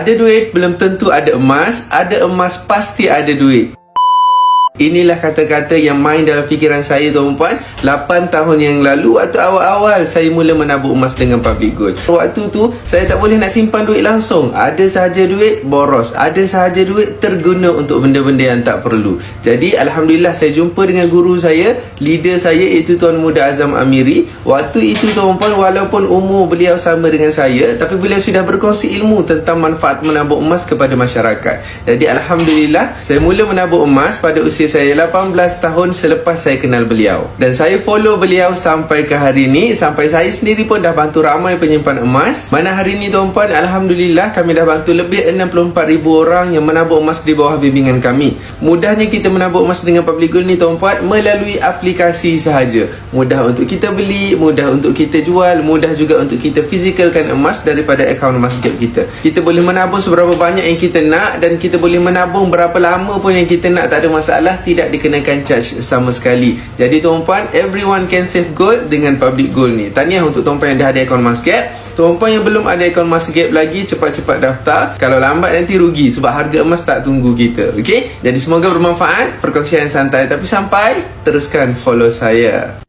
Ada duit belum tentu ada emas pasti ada duit. Inilah kata-kata yang main dalam fikiran saya tuan-puan 8 tahun yang lalu waktu awal-awal saya mula menabur emas dengan public gold. Waktu tu saya tak boleh nak simpan duit langsung. Ada sahaja duit boros, ada sahaja duit terguna untuk benda-benda yang tak perlu. Jadi Alhamdulillah saya jumpa dengan guru saya, leader saya iaitu Tuan Muda Azam Amiri. Waktu itu tuan-puan, walaupun umur beliau sama dengan saya, tapi beliau sudah berkongsi ilmu tentang manfaat menabur emas kepada masyarakat. Jadi Alhamdulillah saya mula menabur emas pada usia saya 18 tahun selepas saya kenal beliau. Dan saya follow beliau sampai ke hari ini. Sampai saya sendiri pun dah bantu ramai penyimpan emas. Mana hari ini tuan-puan, Alhamdulillah kami dah bantu lebih 64,000 orang yang menabur emas di bawah bimbingan kami. Mudahnya kita menabur emas dengan public gold ni tuan-puan, melalui aplikasi sahaja. Mudah untuk kita beli, mudah untuk kita jual, mudah juga untuk kita fizikalkan emas daripada akaun masjid kita. Kita boleh menabur seberapa banyak yang kita nak, dan kita boleh menabung berapa lama pun yang kita nak, tak ada masalah, tidak dikenakan charge sama sekali. Jadi tuan-puan, everyone can save gold dengan public gold ni. Tahniah untuk tuan-puan yang dah ada akaun Masgap. Tuan-puan yang belum ada akaun Masgap lagi, cepat-cepat daftar. Kalau lambat nanti rugi sebab harga emas tak tunggu kita. Okey? Jadi semoga bermanfaat perkongsian santai tapi sampai. Teruskan follow saya.